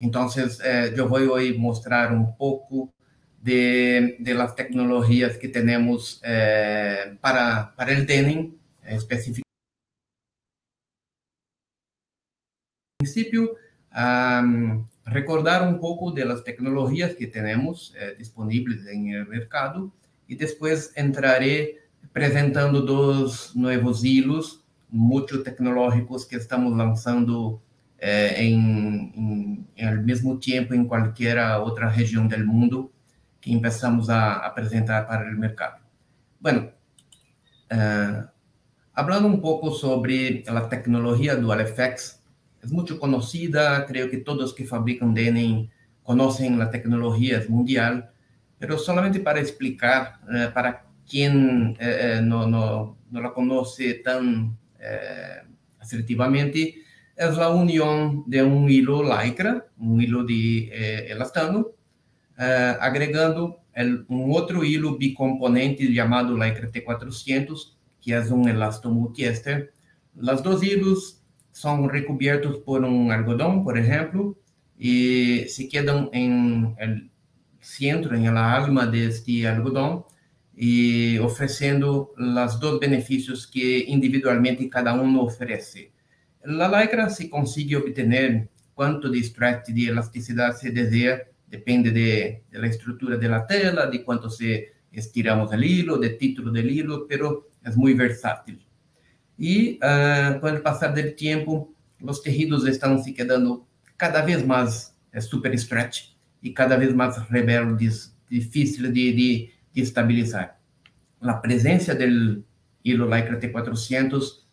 Entonces, yo voy hoy a mostrar un poco de las tecnologías que tenemos para el denim, específicamente. En principio, recordar un poco de las tecnologías que tenemos disponibles en el mercado y después entraré presentando dos nuevos hilos muy tecnológicos que estamos lanzando en el mismo tiempo en cualquier otra región del mundo que empezamos a presentar para el mercado. Bueno, hablando un poco sobre la tecnología DualFX, es mucho conocida, creo que todos que fabrican denim conocen la tecnología, es mundial, pero solamente para explicar, para quien no la conoce tan asertivamente, es la unión de un hilo lycra, un hilo de elastano, agregando un otro hilo bicomponente llamado Lycra T400, que es un elasto multiéster. Los dos hilos son recubiertos por un algodón, por ejemplo, y se quedan en el centro, en la alma de este algodón, y ofreciendo los dos beneficios que individualmente cada uno ofrece. La lycra se consigue obtener cuánto de stretch de elasticidad se desea, depende de la estructura de la tela, de cuánto se estiramos el hilo, del título del hilo, pero es muy versátil. Y con el pasar del tiempo, los tejidos están se quedando cada vez más super stretch y cada vez más rebeldes, difícil de estabilizar. La presencia del hilo Lycra T400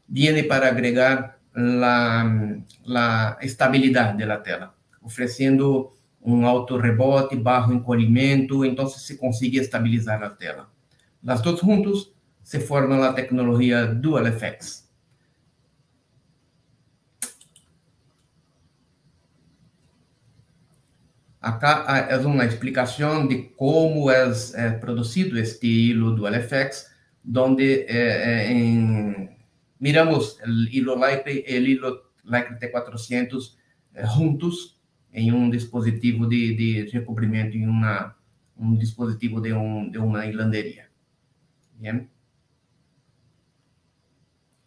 viene para agregar la estabilidad de la tela, ofreciendo un alto rebote, bajo encolhimento, entonces se consigue estabilizar la tela. Las dos juntos se forman la tecnología DualFX. Acá es una explicación de cómo es producido este hilo DualFX, donde miramos el hilo Lycra T400 juntos em um dispositivo de recobrimento, em um dispositivo de uma hilanderia. Bien.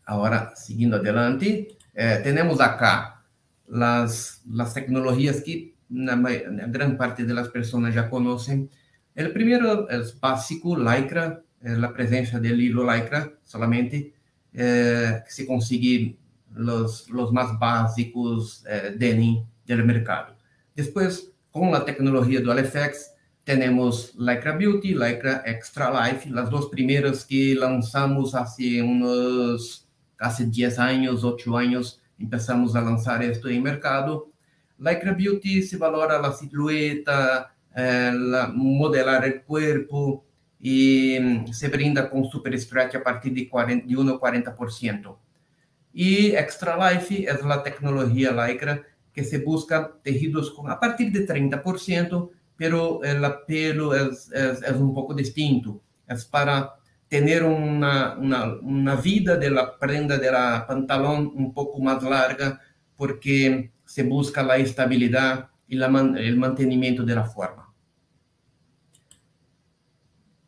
Agora, seguindo adelante, temos acá as tecnologias que na grande parte das pessoas já conhecem. O primeiro é básico, Lycra, a presença do hilo Lycra solamente, que se consigue os mais básicos denim do mercado. Depois, com a tecnologia DualFX, temos Lycra Beauty, Lycra Extra Life, as duas primeiras que lançamos há uns quase 10 anos, 8 anos, empezamos a lançar isto em mercado. Lycra Beauty se valora a silhueta, modelar o corpo e se brinda com super stretch a partir de 1 a 40%. E Extra Life é a tecnologia Lycra que se busca tejidos a partir de 30%, pero el apelo es un poco distinto. Es para tener una vida de la prenda de la pantalón un poco más larga, porque se busca la estabilidad y el mantenimiento de la forma.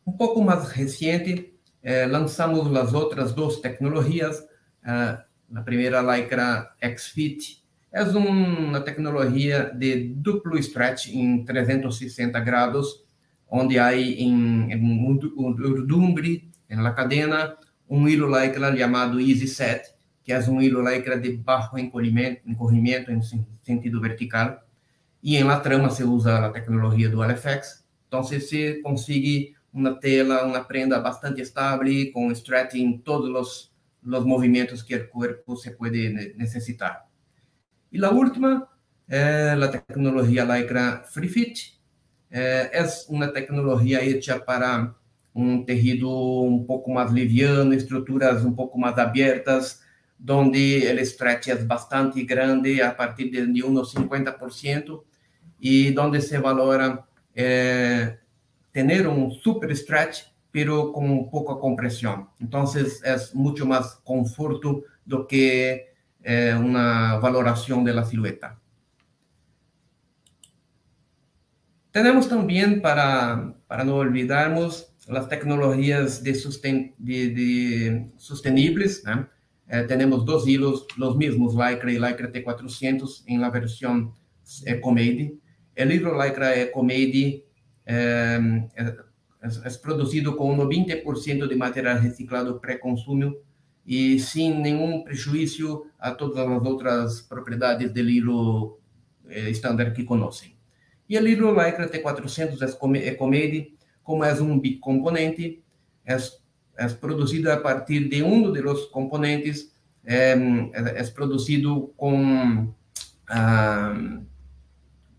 Un poco más reciente, lanzamos las otras dos tecnologías. La primera, Lycra X-Fit, é uma tecnologia de duplo stretch em 360 graus, onde há um urdumbre na cadena, um hilo Lycra chamado Easy Set, que é um hilo Lycra de baixo encorrimento em sentido vertical, e em la trama se usa a tecnologia DualFX, então se consegue uma tela, uma prenda bastante estável, com stretch em todos os movimentos que o corpo se pode necessitar. E a última é a tecnologia Lycra Free Fit. É uma tecnologia hecha para um tecido um pouco mais liviano, estruturas um pouco mais abertas, onde o stretch é bastante grande, a partir de 1 a 50%, e onde se valora ter um super stretch, pero com pouca compressão. Então, é muito mais conforto do que uma valoração da silhueta. Tenemos también, para no olvidarnos, las tecnologías de sostenibles, ¿no? Tenemos dos hilos, los mismos, Lycra y Lycra T400, en la versión EcoMade. El hilo Lycra EcoMade es producido con un 90% de material reciclado pré-consumo y sin ningún prejuicio a todas las otras propiedades del hilo estándar que conocen. E el hilo Lycra T400 EcoMade, como é um bicomponente, é produzido a partir de um dos componentes, é produzido com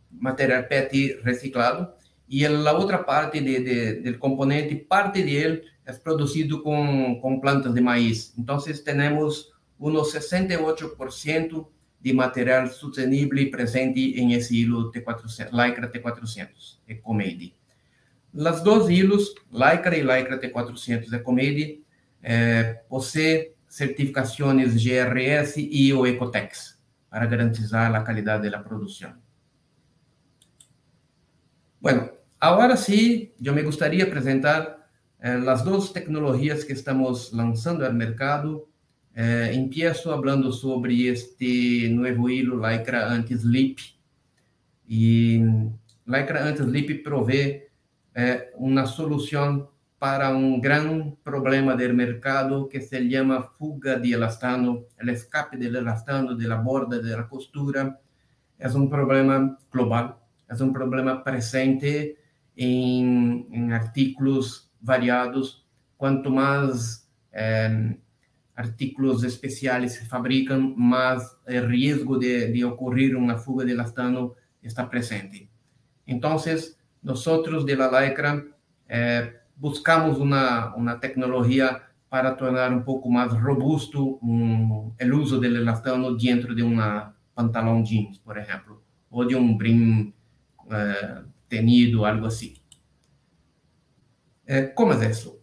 material PET reciclado, e a outra parte do componente, parte dele é produzido com plantas de maíz. Então, temos uns 68% de material sustentável presente em esse hilo T400, Lycra T400 EcoMade. Las dos hilos, Lycra e Lycra T400 EcoMade, possuem certificações GRS e o Ecotex para garantizar a qualidade da produção. Bueno, agora sim, eu me gostaria de apresentar as duas tecnologias que estamos lançando ao mercado. Empiezo hablando sobre este nuevo hilo Lycra Anti-Slip. Y Lycra Anti-Slip provee una solución para un gran problema del mercado que se llama fuga de elastano, el escape del elastano de la borda de la costura. Es un problema global, es un problema presente en artículos variados. Cuanto más artículos especiales se fabrican, más el riesgo de ocurrir una fuga de elastano está presente. Entonces, nosotros de la Lycra buscamos una tecnología para tornar un poco más robusto el uso del elastano dentro de una pantalón jeans, por ejemplo, o de un brim tenido, algo así. ¿Cómo es eso?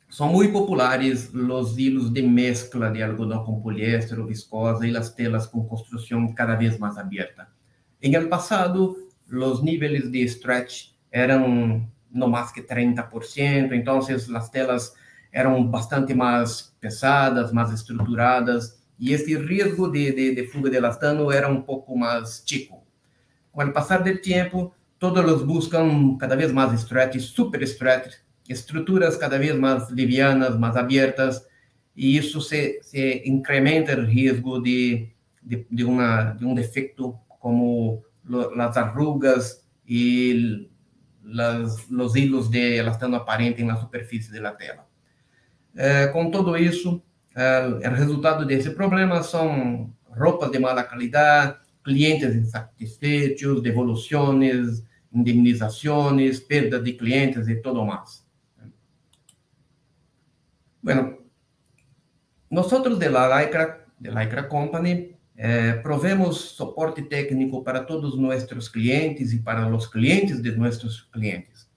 Son muy populares los hilos de mezcla de algodón con poliéster o viscosa y las telas con construcción cada vez más abierta. En el pasado, los niveles de stretch eran no más que 30%, entonces las telas eran bastante más pesadas, más estructuradas, y este riesgo de fuga de elastano era un poco más chico. Con el pasar del tiempo, todos los buscan cada vez más stretch, super stretch, estruturas cada vez más livianas, más abiertas, y eso se incrementa el riesgo de un defecto como las arrugas y los hilos de elastano aparente en la superficie de la tela. Con todo eso, el resultado de ese problema son ropas de mala calidad, clientes insatisfechos, devoluciones, indemnizaciones, perdas de clientes y todo más. Bueno, nosotros de la Lycra Company provemos soporte técnico para todos nuestros clientes y para los clientes de nuestros clientes.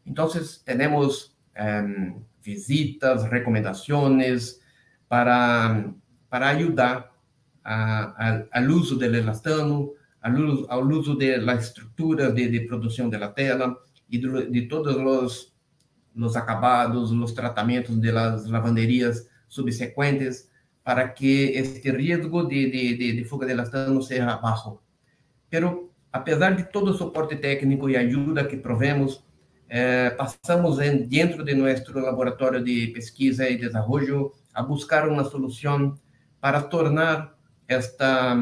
Entonces, tenemos visitas, recomendaciones para ayudar al uso del elastano, al uso de la estructura de producción de la tela y de todos los acabados, los tratamientos de las lavanderías subsecuentes para que este riesgo de fuga de elastano sea bajo. Pero, a pesar de todo el soporte técnico y ayuda que provemos, pasamos dentro de nuestro laboratorio de pesquisa y desarrollo a buscar una solución para tornar esta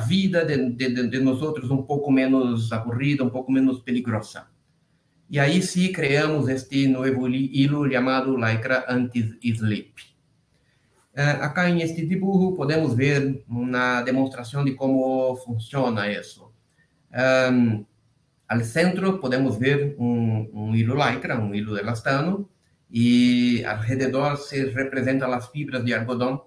vida de nosotros un poco menos aburrida, un poco menos peligrosa. Y ahí sí creamos este nuevo hilo llamado Lycra Anti-Slip. Acá en este dibujo podemos ver una demostración de cómo funciona eso. Al centro podemos ver un hilo Lycra, un hilo de elastano, y alrededor se representan las fibras de algodón.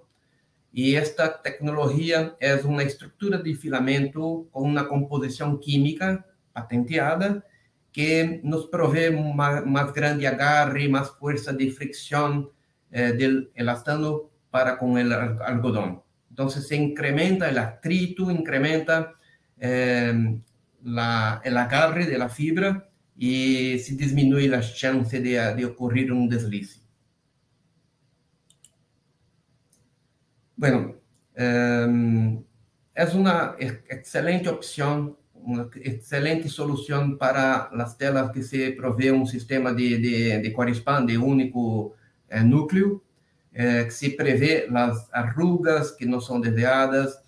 Y esta tecnología es una estructura de filamento con una composición química patenteada que nos provee más grande agarre, más fuerza de fricción del elastano para con el algodón. Entonces se incrementa el atrito, incrementa el agarre de la fibra y se disminuye la chance de ocurrir un deslice. Bueno, es una excelente opción, una excelente solución para las telas que se provee un sistema de Quarespan de único núcleo, que se prevé las arrugas que no son deseadas,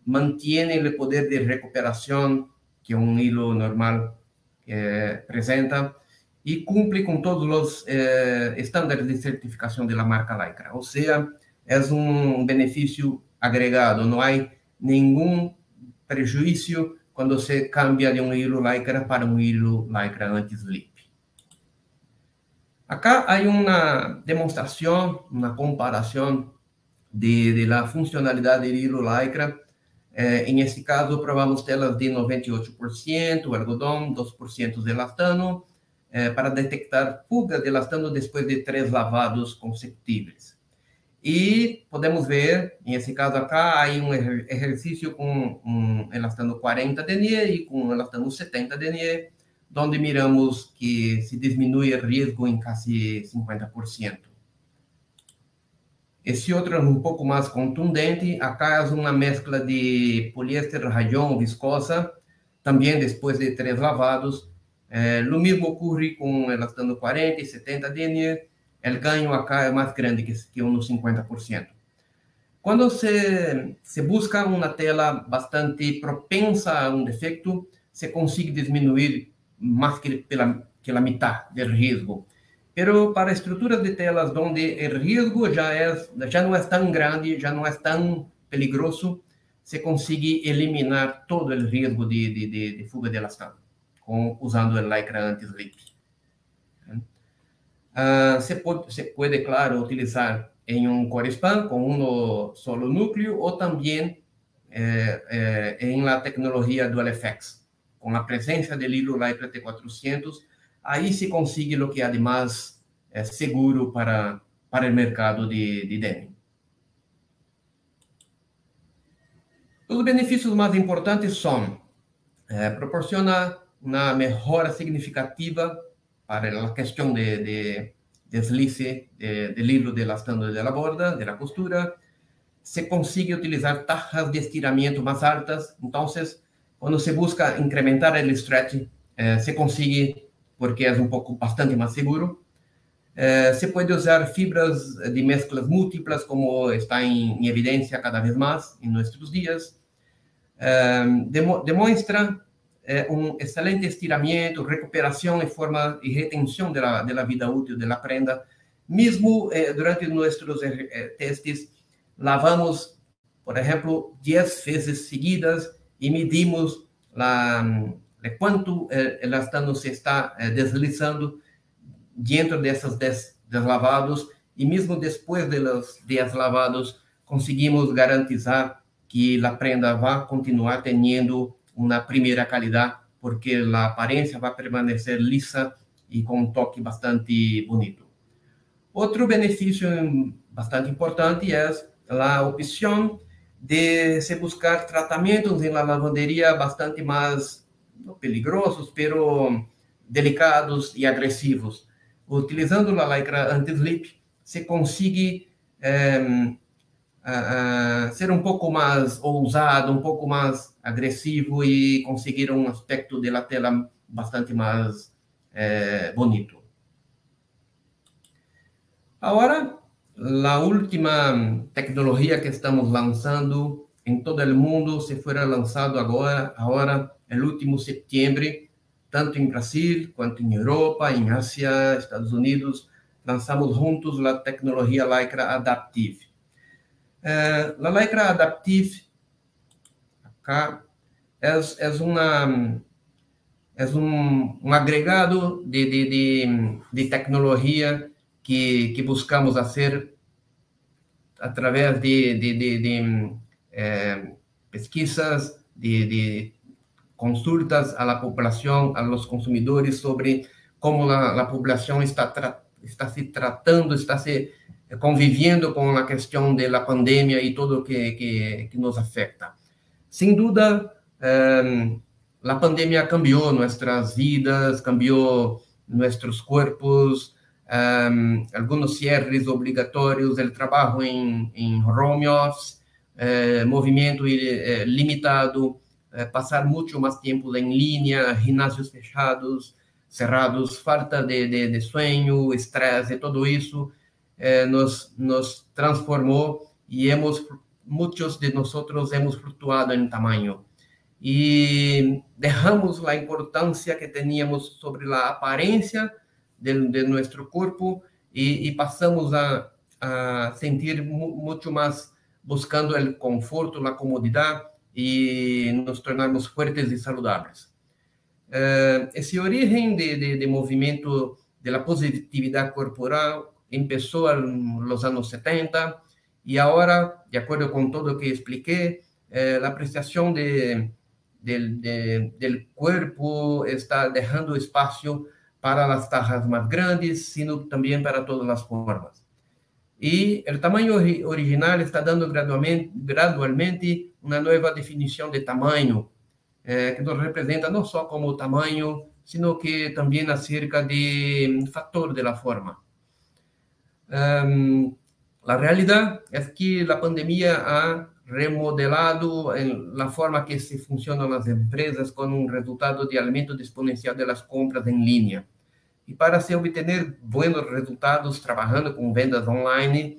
mantiene el poder de recuperación que un hilo normal presenta y cumple con todos los estándares de certificación de la marca Lycra. O sea, es un beneficio agregado, no hay ningún prejuicio cuando se cambia de un hilo Lycra para un hilo Lycra anti-slip. Acá hay una demostración, una comparación de la funcionalidad del hilo Lycra. En este caso, probamos telas de 98% algodón, 2% de elastano, para detectar fugas de elastano después de 3 lavados consecutivos. Y podemos ver, en esse caso acá, hay un ejercicio con un elastano 40 denier y con un elastano 70 denier, donde miramos que se disminuye el riesgo en casi 50%. Esse outro é um pouco mais contundente. Acá é uma mescla de poliéster, rayon, viscosa, também depois de 3 lavados. O mesmo ocorre com elastano 40 e 70 denier. O ganho acá é mais grande que uns 50%. Quando se busca uma tela bastante propensa a um defeito, se consegue diminuir mais que a metade do risco. Pero para estruturas de telas donde el riesgo ya no es tan grande, ya no es tan peligroso, se consigue eliminar todo el riesgo de fuga de elastano usando el Lycra anti-slip. Se puede, claro, utilizar en un Quarespan con uno solo núcleo o también en la tecnología DualFX, con la presencia del hilo Lycra T400. Aí se consigue o que há de mais seguro para o mercado de denim. Os benefícios mais importantes são: proporciona uma melhora significativa para a questão de deslize do hilo de elastano de la borda, de la costura. Se consigue utilizar taxas de estiramiento mais altas. Então, quando se busca incrementar o stretch, se consigue, porque é bastante mais seguro. Se pode usar fibras de mezclas múltiplas, como está em evidência cada vez mais em nossos dias. Demonstra um excelente estiramento, recuperação em forma e retenção da vida útil da prenda. Mesmo durante nossos testes, lavamos, por exemplo, 10 vezes seguidas e medimos quanto elastano se está deslizando dentro desses 10 lavados, e mesmo depois de los 10 lavados, conseguimos garantizar que a prenda vai continuar tendo uma primeira qualidade, porque a aparência vai permanecer lisa e com um toque bastante bonito. Outro benefício bastante importante é a opção de se buscar tratamentos em lavanderia bastante mais no peligrosos, pero delicados e agressivos. Utilizando a Lycra anti-slip, se consegue ser um pouco mais ousado, um pouco mais agressivo e conseguir um aspecto da tela bastante mais bonito. Agora, a última tecnologia que estamos lançando em todo o mundo, se for lançado agora, no último setembro, tanto em Brasil, quanto em Europa, em Ásia, Estados Unidos, lançamos juntos a tecnologia Lycra Adaptive. A Lycra Adaptive acá é um agregado de tecnologia que buscamos fazer através de pesquisas, de consultas a la población, a los consumidores sobre cómo la población está se tratando, está se conviviendo con la cuestión de la pandemia y todo que nos afecta. Sin duda, La pandemia cambió nuestras vidas, cambió nuestros cuerpos, algunos cierres obligatorios, el trabajo en home office, movimiento limitado, pasar mucho más tiempo en línea, gimnasios cerrados, falta de sueño, estrés, de todo eso nos transformó y muchos de nosotros hemos fluctuado en tamaño. Y dejamos la importancia que teníamos sobre la apariencia de nuestro cuerpo y pasamos a sentir mucho más buscando el conforto, la comodidad y nos tornamos fuertes y saludables. Ese origen de movimiento de la positividad corporal empezó en los años 70 y ahora, de acuerdo con todo lo que expliqué, la apreciación del cuerpo está dejando espacio para las tallas más grandes, sino también para todas las formas. Y el tamaño original está dando gradualmente una nueva definición de tamaño, que nos representa no solo como tamaño, sino que también acerca de factor de la forma. La realidad es que la pandemia ha remodelado la forma que se funcionan las empresas con un resultado de aumento exponencial de las compras en línea. Y para se obtener buenos resultados trabajando con ventas online,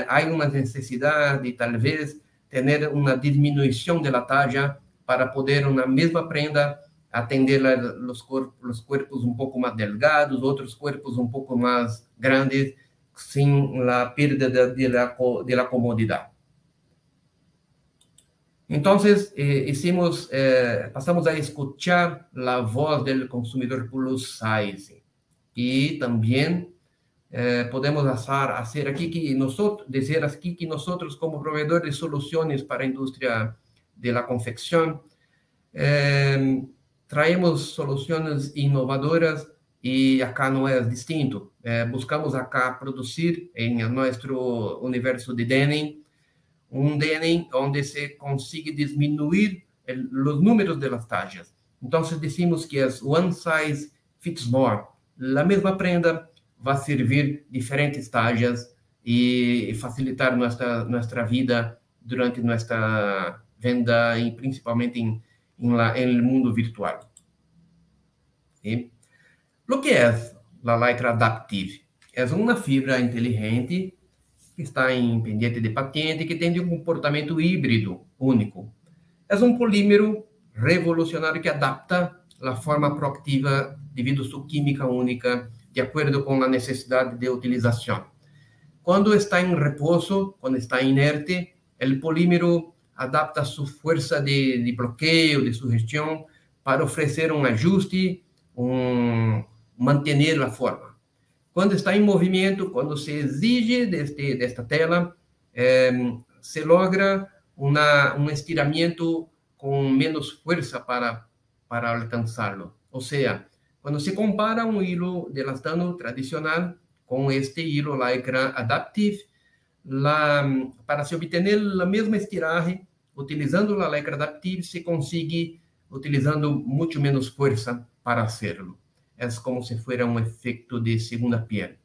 hay una necesidad de tal vez tener una disminución de la talla para poder una misma prenda atender los cuerpos un poco más delgados, otros cuerpos un poco más grandes, sin la pérdida de la comodidad. Entonces, pasamos a escuchar la voz del consumidor plus size. Y también podemos hacer aquí decir aquí que nosotros, como proveedores de soluciones para la industria de la confección, traemos soluciones innovadoras y acá no es distinto. Buscamos acá producir en nuestro universo de denim, un denim donde se consigue disminuir los números de las tallas. Entonces decimos que es one size fits more. La misma prenda va a servir diferentes tallas y facilitar nuestra vida durante nuestra venda y principalmente en el mundo virtual. ¿Sí? Lo que es la Lycra Adaptive? Es una fibra inteligente que está em pendiente de patente, que tem um comportamento híbrido único. É um polímero revolucionário que adapta a forma proactiva devido a sua química única, de acordo com a necessidade de utilização. Quando está em repouso, quando está inerte, o polímero adapta sua força de bloqueio, de sugestão, para oferecer um ajuste, manter a forma. Quando está em movimento, quando se exige desta tela, se logra um estiramento com menos força para alcançá-lo. Ou seja, quando se compara um hilo de elastano tradicional com este hilo Lycra Adaptive, para se obter a mesma estiragem, utilizando a Lycra Adaptive, se consegue utilizando muito menos força para hacerlo. É como se fosse um efeito de segunda piel.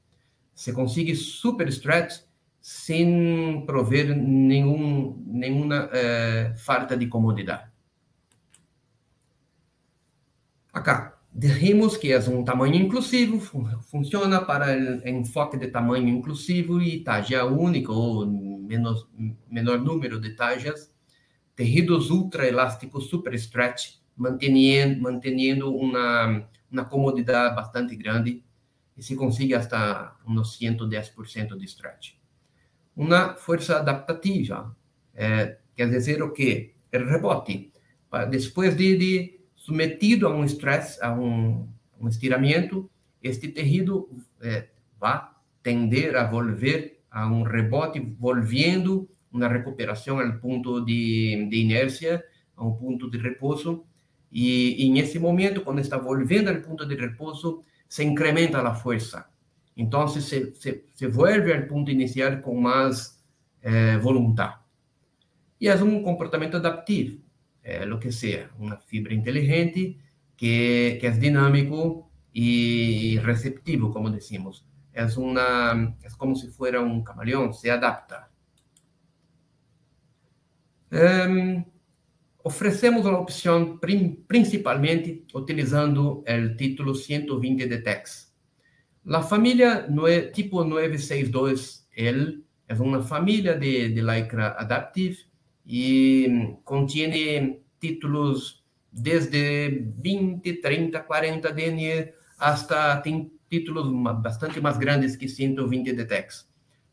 Se consegue super stretch sem prover nenhuma falta de comodidade. Acá, dijimos que é um tamanho inclusivo, funciona para o enfoque de tamanho inclusivo e taxa única ou menor número de taxas, tecidos ultra elásticos super stretch, mantendo uma comodidade bastante grande e se consegue hasta uns 110% de stretch. Uma força adaptativa, quer dizer o quê? O rebote. Depois de submetido a um estresse, a um estiramento, este tecido vai tender a volver a um rebote, volvendo uma recuperação ao ponto de inércia, a um ponto de repouso. E nesse momento, quando está volvendo ao ponto de repouso, se incrementa a força. Então, se vuelve ao ponto inicial com mais voluntad. E é um comportamento adaptivo. lo que sea, una fibra inteligente que es dinámico y receptivo, como decimos. Es como si fuera un camaleón, se adapta. Oferecemos a opção principalmente utilizando o título 120 de TEX. A família tipo 962L é uma família de Lycra Adaptive e contém títulos desde 20, 30, 40 denier hasta tem títulos bastante mais grandes que 120 de TEX.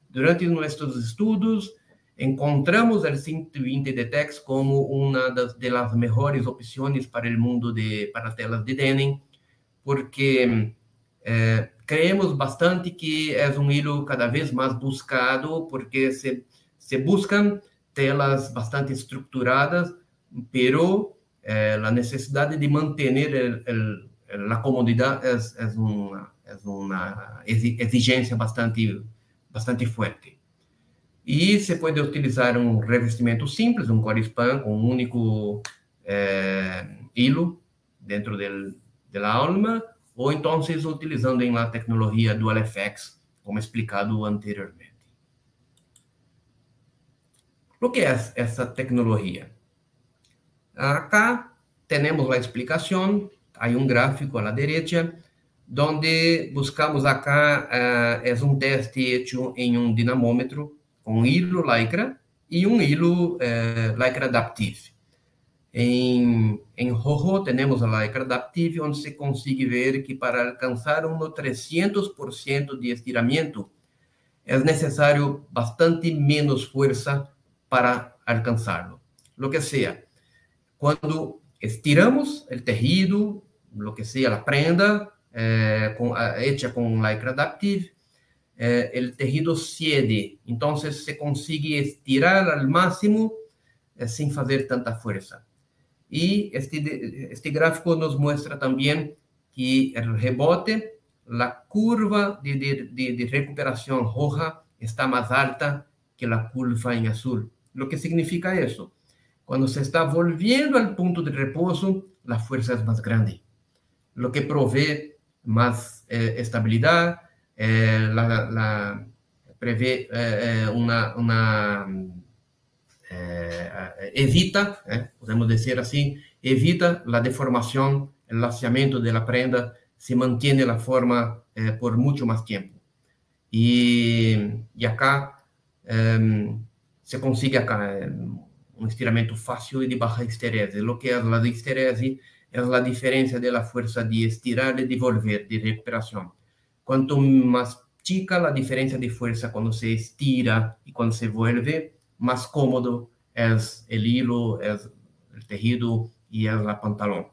Durante nossos estudos, encontramos o 120 de TEX como uma das melhores opções para o mundo para telas de Denim, porque creemos bastante que é um hilo cada vez mais buscado, porque se buscam telas bastante estruturadas, pero a necessidade de manter a comodidade é uma exigência bastante forte. E se pode utilizar um revestimento simples, um core span com um único hilo dentro da alma, ou então utilizando em la tecnologia DualFX, como explicado anteriormente. O que é essa tecnologia? Acá temos a explicação, há um gráfico à direita, onde buscamos acá, é um teste feito em um dinamômetro, com hilo Lycra e um hilo Lycra Adaptive. Em rojo temos a Lycra Adaptive, onde se consegue ver que para alcançar 300% de estiramento, é necessário bastante menos força para alcançá-lo. Lo que seja, quando estiramos o tecido, lo que seja, a prenda, hecha com Lycra Adaptive, o tejido cede, então se consegue estirar ao máximo sem fazer tanta força. E este gráfico nos mostra também que o rebote, a curva de recuperação roja está mais alta que a curva em azul. O que significa isso? Quando se está volviendo ao ponto de repouso, a força é mais grande, o que provê mais estabilidade, prevê evita, podemos dizer assim, evita a deformação, o laceamento da prenda, se mantém a forma por muito mais tempo. E acá se consegue um estiramento fácil e de baixa esterese. O que é a esterese é a diferença da força de estirar e de volver, de recuperação. Quanto mais chica a diferença de força quando se estira e quando se volve, mais cômodo é o hilo, é o tecido e é o pantalão.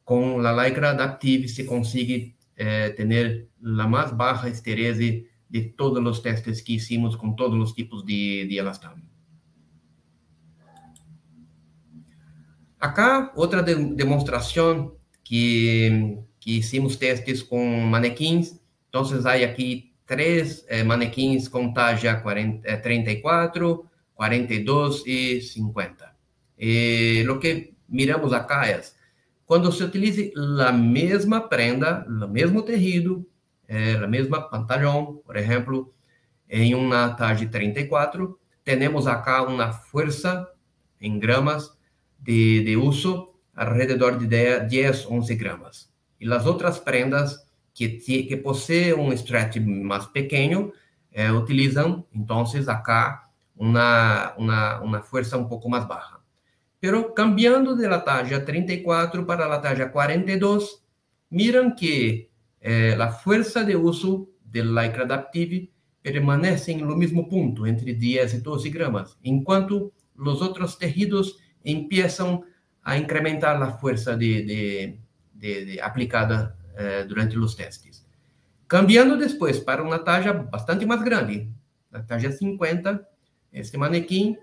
Com a Lycra Adaptive se consegue ter a mais baixa esterese de todos os testes que hicimos com todos os tipos de elastano. Acá, outra demonstração que hicimos testes com manequins. Então, há aqui 3 manequins com taxa 34, 42 e 50. O que miramos acá é, quando se utiliza a mesma prenda, o mesmo tecido, a mesma pantalão, por exemplo, em uma taxa 34, temos acá uma força em gramas de uso alrededor de 10, 11 gramas. E as outras prendas que possuem um stretch mais pequeno utilizam, então, acá uma força um pouco mais baixa. Pero cambiando de la taxa 34 para la taxa 42, miram que a força de uso do Lycra Adaptive permanece no mesmo ponto, entre 10 e 12 gramas, enquanto os outros tecidos começam a incrementar a força aplicada durante os testes. Cambiando depois para uma taxa bastante mais grande, a taxa 50, este manequim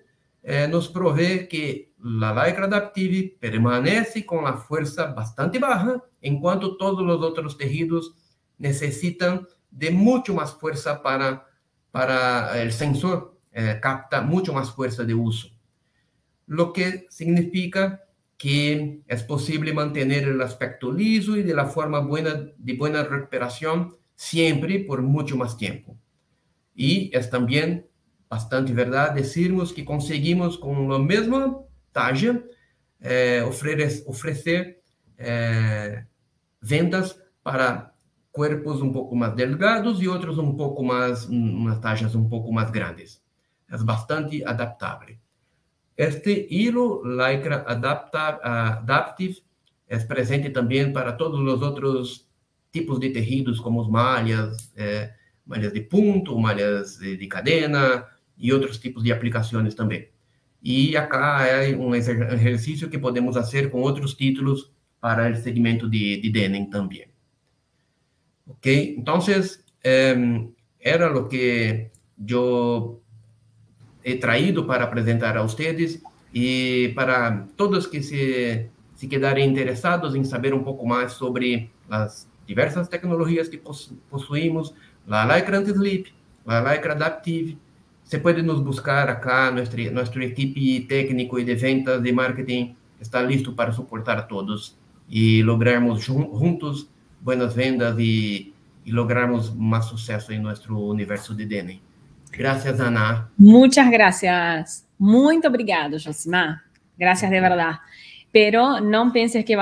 nos provê que a Lycra Adaptive permanece com a força bastante baixa, enquanto todos os outros tecidos necessitam de muito mais força para o sensor capta muito mais força de uso. Lo que significa que es posible mantener el aspecto liso y de la forma de buena recuperación siempre por mucho más tiempo. Y es también bastante verdad decirnos que conseguimos con la misma talla ofrecer vendas para cuerpos un poco más delgados y otros un poco más, unas tallas un poco más grandes. Es bastante adaptable. Este hilo Lycra Adaptive es presente también para todos los otros tipos de tejidos, como malhas, malhas de punto, malhas de cadena y otros tipos de aplicaciones también. Y acá hay un ejercicio que podemos hacer con otros títulos para el segmento de denim también. Ok, entonces era lo que yo he traído para presentar a ustedes y para todos que se quedarem interessados em saber um pouco mais sobre as diversas tecnologias que possuímos, a Lycra Anti-Slip, a Lycra Adaptive. Você pode nos buscar acá, nossa equipe técnico e de ventas de marketing está listo para suportar a todos e lograrmos juntos buenas vendas e lograrmos mais sucesso em nosso universo de denim. Gracias, Ana. Muchas gracias. Muito obrigado, Josimar. Gracias de verdad. Pero no pienses que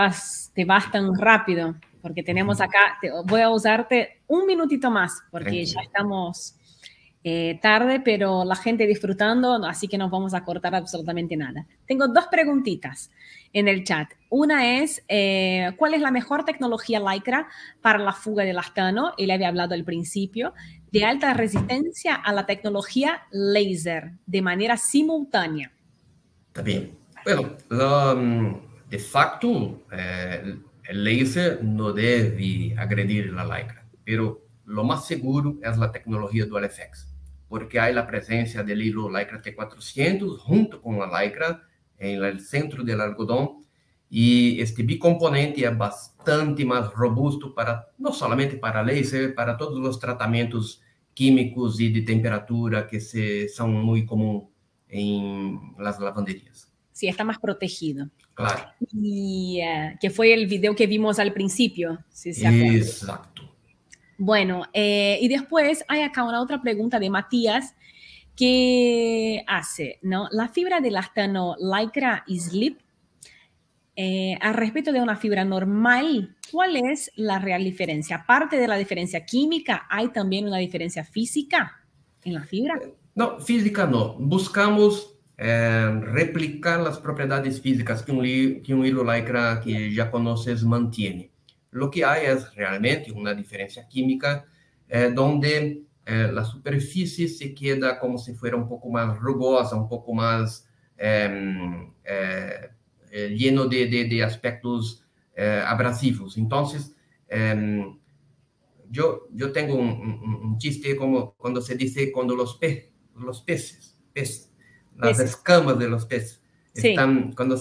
te vas tan rápido, porque tenemos acá, voy a usarte un minutito más, porque ya estamos tarde, pero la gente disfrutando, así que no vamos a cortar absolutamente nada. Tengo dos preguntitas en el chat. Una es, ¿cuál es la mejor tecnología Lycra para la fuga de elastano? Él había hablado al principio, de alta resistencia a la tecnología láser, de manera simultánea. Está bien. Bueno, de facto, el láser no debe agredir la Lycra, pero lo más seguro es la tecnología DualFX, porque hay la presencia del hilo Lycra T400 junto con la Lycra en el centro del algodón, y este bicomponente es bastante más robusto para, no solamente para láser, para todos los tratamientos químicos y de temperatura que son muy comunes en las lavanderías. Sí, está más protegido. Claro. Y que fue el video que vimos al principio, si se acuerdan. Exacto. Bueno, y después hay acá una otra pregunta de Matías que hace, ¿no? La fibra de elastano Lycra y Slip, al respecto de una fibra normal, ¿cuál es la real diferencia? Aparte de la diferencia química, ¿hay también una diferencia física en la fibra? No, física no. Buscamos replicar las propiedades físicas que un hilo Lycra que ya conoces mantiene. Lo que hay es realmente una diferencia química donde la superficie se queda como si fuera un poco más rugosa, un poco más lleno de aspectos abrasivos. Entonces, yo tengo un chiste como cuando se dice cuando los peces, las escamas de los peces, sí, están, cuando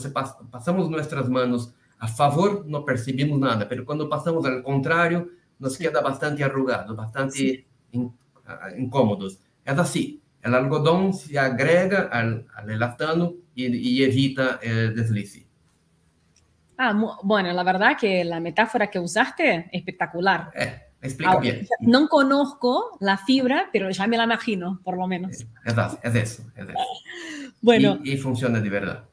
pasamos nuestras manos a favor, no percibimos nada, pero cuando pasamos al contrario, nos queda bastante arrugado, bastante incómodos. Es así, el algodón se agrega al elastano y evita el deslice. Bueno, la verdad que la metáfora que usaste, espectacular. Explica bien. No conozco la fibra, pero ya me la imagino, por lo menos. Es eso. Bueno. Y funciona de verdad.